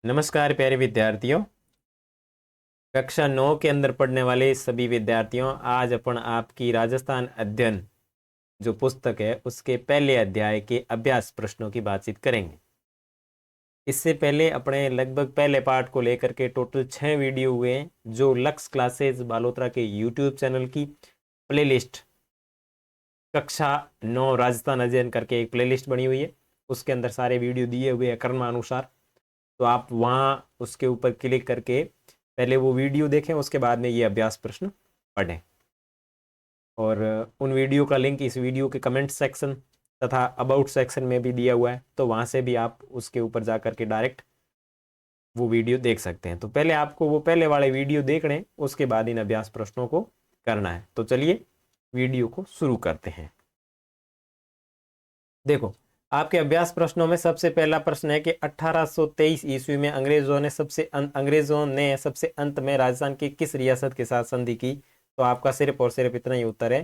नमस्कार प्यारे विद्यार्थियों। कक्षा 9 के अंदर पढ़ने वाले सभी विद्यार्थियों, आज अपन आपकी राजस्थान अध्ययन जो पुस्तक है उसके पहले अध्याय के अभ्यास प्रश्नों की बातचीत करेंगे। इससे पहले अपने लगभग पहले पार्ट को लेकर के टोटल 6 वीडियो हुए हैं जो लक्स क्लासेस बालोतरा के यूट्यूब चैनल की प्लेलिस्ट कक्षा 9 राजस्थान अध्ययन करके एक प्लेलिस्ट बनी हुई है। उसके अंदर सारे वीडियो दिए हुए हैं क्रमानुसार, तो आप वहाँ उसके ऊपर क्लिक करके पहले वो वीडियो देखें, उसके बाद में ये अभ्यास प्रश्न पढ़ें। और उन वीडियो का लिंक इस वीडियो के कमेंट सेक्शन तथा अबाउट सेक्शन में भी दिया हुआ है, तो वहाँ से भी आप उसके ऊपर जा कर के डायरेक्ट वो वीडियो देख सकते हैं। तो पहले आपको वो पहले वाले वीडियो देखने, उसके बाद इन अभ्यास प्रश्नों को करना है। तो चलिए वीडियो को शुरू करते हैं। देखो, आपके अभ्यास प्रश्नों में सबसे पहला प्रश्न है कि 1823 ईस्वी में अंग्रेजों ने सबसे अंत में राजस्थान की किस रियासत के साथ संधि की? तो आपका सिर्फ और सिर्फ इतना ही उत्तर है,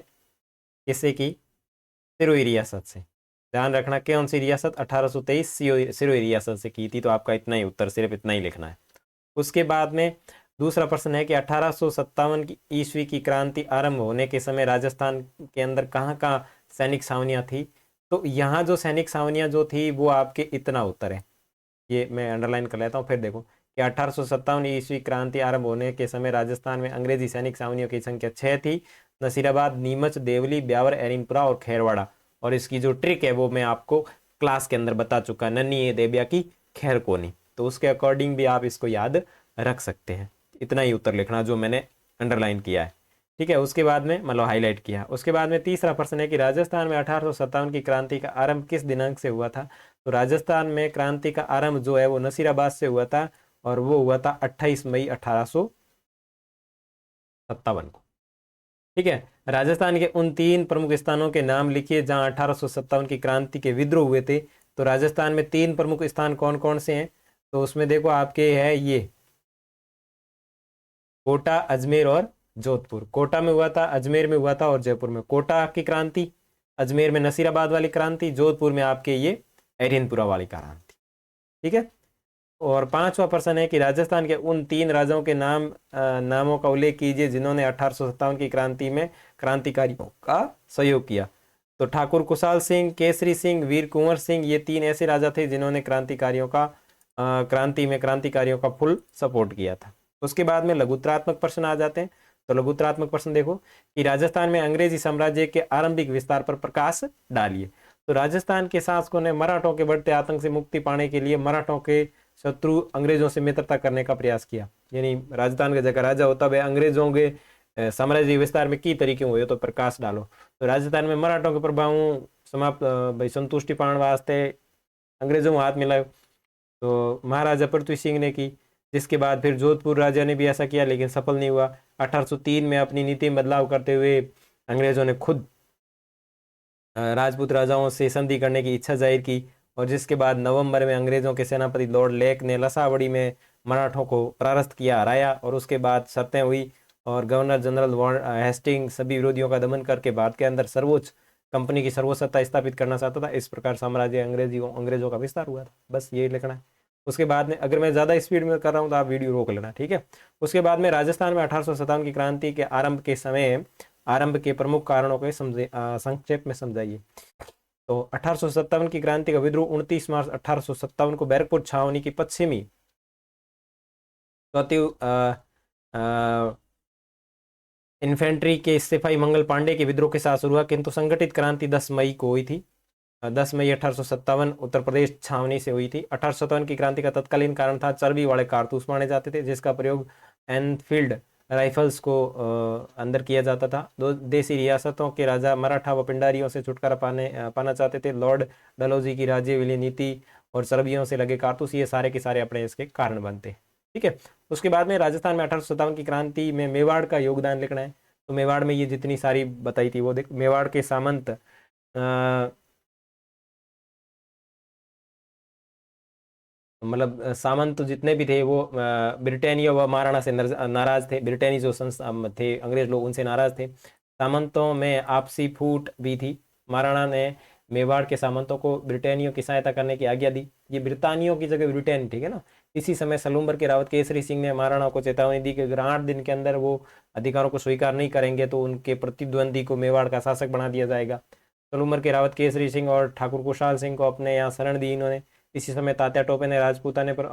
किससे की? सिरोही रियासत से। ध्यान रखना, कौन सी रियासत? 1823 सिरोही रियासत से की थी। तो आपका इतना ही उत्तर, सिर्फ इतना ही लिखना है। उसके बाद में दूसरा प्रश्न है कि 1857 की ईस्वी की क्रांति आरंभ होने के समय राजस्थान के अंदर कहाँ कहाँ सैनिक छावनियाँ थी? तो यहाँ जो सैनिक छावनियाँ जो थी वो आपके इतना उत्तर है, ये मैं अंडरलाइन कर लेता हूँ। फिर देखो कि 1857 ईस्वी क्रांति आरंभ होने के समय राजस्थान में अंग्रेजी सैनिक छावनियों की संख्या 6 थी: नसीराबाद, नीमच, देवली, ब्यावर, एरिनपुरा और खैरवाड़ा। और इसकी जो ट्रिक है वो मैं आपको क्लास के अंदर बता चुका, नन्ही ए देबिया की खैर कोनी। तो उसके अकॉर्डिंग भी आप इसको याद रख सकते हैं। इतना ही उत्तर लिखना जो मैंने अंडरलाइन किया है, ठीक है। उसके बाद में मतलब हाईलाइट किया। उसके बाद में तीसरा प्रश्न है कि राजस्थान में 1857 की क्रांति का आरंभ किस दिनांक से हुआ था? तो राजस्थान में क्रांति का आरंभ जो है वो नसीराबाद से हुआ था, और वो हुआ था 28 मई 1857 को, ठीक है। राजस्थान के उन 3 प्रमुख स्थानों के नाम लिखिए जहां 1857 की क्रांति के विद्रोह हुए थे। तो राजस्थान में 3 प्रमुख स्थान कौन कौन से हैं? तो उसमें देखो आपके है ये कोटा, अजमेर और जोधपुर। कोटा में हुआ था, अजमेर में हुआ था और जयपुर में। कोटा की क्रांति, अजमेर में नसीराबाद वाली क्रांति, जोधपुर में आपके ये एरियनपुरा वाली क्रांति, ठीक है। और 5वां प्रश्न है कि राजस्थान के उन 3 राजाओं के नामों का उल्लेख कीजिए जिन्होंने 1857 की क्रांति में क्रांतिकारियों का सहयोग किया। तो ठाकुर कुशाल सिंह, केसरी सिंह, वीर कुंवर सिंह, ये 3 ऐसे राजा थे जिन्होंने क्रांति में क्रांतिकारियों का फुल सपोर्ट किया था। उसके बाद में लघुत्रात्मक प्रश्न आ जाते हैं। तो लघुत्रात्मक प्रश्न देखो कि राजस्थान में अंग्रेजी साम्राज्य के आरंभिक विस्तार पर प्रकाश डालिए। तो राजस्थान के शासकों ने मराठों के बढ़ते आतंक से मुक्ति पाने के लिए मराठों के शत्रु अंग्रेजों से मित्रता करने का प्रयास किया। यानी राजस्थान का जगह राजा होता है अंग्रेजों के साम्राज्य विस्तार में की तरीके हुए तो प्रकाश डालो। तो राजस्थान में मराठों के प्रभाव समाप्त भाई संतुष्टि पाने वास्ते अंग्रेजों हाथ मिलायो तो महाराजा पृथ्वी सिंह ने की। जिसके बाद फिर जोधपुर राजा ने भी ऐसा किया लेकिन सफल नहीं हुआ। 1803 में अपनी नीति में बदलाव करते हुए अंग्रेजों ने खुद राजपूत राजाओं से संधि करने की इच्छा जाहिर की। और जिसके बाद नवंबर में अंग्रेजों के सेनापति लॉर्ड लेक ने लसावड़ी में मराठों को परास्त किया, हराया। और उसके बाद शर्तें हुई और गवर्नर जनरल हेस्टिंग सभी विरोधियों का दमन करके भारत के अंदर सर्वोच्च कंपनी की सर्वसत्ता स्थापित करना चाहता था। इस प्रकार साम्राज्य अंग्रेजों का विस्तार हुआ था। बस यही लिखना है। उसके बाद में अगर मैं ज़्यादा स्पीड में कर रहा हूँ तो आप वीडियो रोक लेना, ठीक है। उसके बाद में राजस्थान में 1857 की क्रांति के आरंभ के प्रमुख कारणों को संक्षेप में समझाइए। तो 1857 की क्रांति का विद्रोह 29 मार्च 1857 को बैरकपुर छावनी की पश्चिमी इन्फेंट्री के सिपाही मंगल पांडे के विद्रोह के साथ शुरू हुआ, किंतु संगठित क्रांति 10 मई को हुई थी। 10 मई 1857 उत्तर प्रदेश छावनी से हुई थी। 1857 की क्रांति का तत्कालीन कारण था चर्बी वाले कारतूस माने जाते थे जिसका प्रयोग एनफील्ड राइफल्स को अंदर किया जाता था। दो देसी रियासतों के राजा मराठा व पिंडारियों से छुटकारा पाना चाहते थे। लॉर्ड डलहौजी की राज्य विलय नीति और सर्बियों से लगे कारतूस, ये सारे के सारे अपने इसके कारण बनते हैं, ठीक है। उसके बाद में राजस्थान में 1857 की क्रांति में मेवाड़ का योगदान लिखना है। तो मेवाड़ में ये जितनी सारी बताई थी वो देख, मेवाड़ के सामंत मतलब सामंत जितने भी थे वो ब्रिटेनिया व महाराणा से नाराज थे। ब्रिटेनी जो थे अंग्रेज लोग, उनसे नाराज थे। सामंतों में आपसी फूट भी थी। महाराणा ने मेवाड़ के सामंतों को ब्रिटेनियों की सहायता करने की आज्ञा दी। ये ब्रिटानियों की जगह ब्रिटेन, ठीक है ना। इसी समय सलूम्बर के रावत केसरी सिंह ने महाराणा को चेतावनी दी कि अगर 8 दिन के अंदर वो अधिकारों को स्वीकार नहीं करेंगे तो उनके प्रतिद्वंदी को मेवाड़ का शासक बना दिया जाएगा। सलूम्बर के रावत केसरी सिंह और ठाकुर कुशाल सिंह को अपने यहाँ शरण दी इन्होंने। इसी समय तात्या टोपे ने राजपूताने पर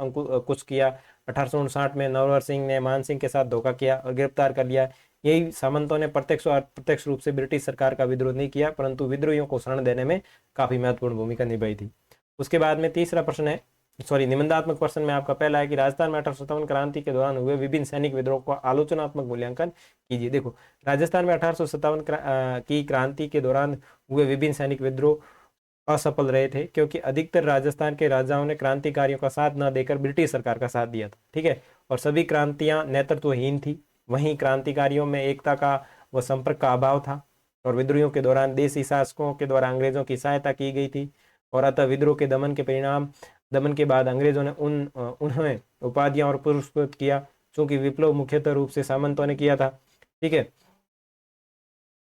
कुछ किया। 1859 में नरवर सिंह ने मान सिंह के साथ धोखा किया और गिरफ्तार कर लिया। यही सामंतों ने प्रत्यक्ष और अप्रत्यक्ष रूप से ब्रिटिश सरकार का विद्रोह नहीं किया, परंतु विद्रोहियों को शरण देने में काफी महत्वपूर्ण भूमिका निभाई थी। उसके बाद में तीसरा प्रश्न है, निबंधात्मक प्रश्न में आपका पहला है कि राजस्थान में 1857 क्रांति के दौरान हुए विभिन्न सैनिक विद्रोह का आलोचनात्मक मूल्यांकन कीजिए। देखो, राजस्थान में 1857 की क्रांति के दौरान हुए विभिन्न सैनिक विद्रोह असफल रहे थे, क्योंकि अधिकतर राजस्थान के राजाओं ने क्रांतिकारियों का साथ न देकर ब्रिटिश सरकार का साथ दिया था, ठीक है। और सभी क्रांतियां नेतृत्वहीन थी। वहीं क्रांतिकारियों में एकता का व संपर्क का अभाव था, और विद्रोहियों के दौरान देसी शासकों के द्वारा अंग्रेजों की सहायता की गई थी। और अतः विद्रोह के दमन के बाद अंग्रेजों ने उन्हें उपाधियां और पुरस्कृत किया, चूंकि विप्लव मुख्यतः रूप से सामंतों ने किया था, ठीक है।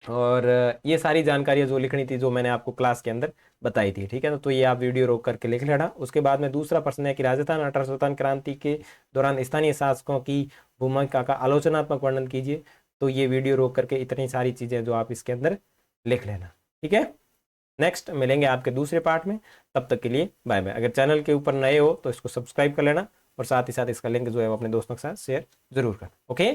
और ये सारी जानकारियां जो लिखनी थी, जो मैंने आपको क्लास के अंदर बताई थी, ठीक है ना। तो ये आप वीडियो रोक करके लिख लेना। उसके बाद में दूसरा प्रश्न है कि राजस्थान 1857 क्रांति के दौरान स्थानीय शासकों की भूमिका का आलोचनात्मक वर्णन कीजिए। तो ये वीडियो रोक करके इतनी सारी चीजें जो आप इसके अंदर लिख लेना, ठीक है। नेक्स्ट मिलेंगे आपके दूसरे पार्ट में, तब तक के लिए बाय बाय। अगर चैनल के ऊपर नए हो तो इसको सब्सक्राइब कर लेना, और साथ ही साथ इसका लिंक जो है वो अपने दोस्तों के साथ शेयर जरूर करना। ओके।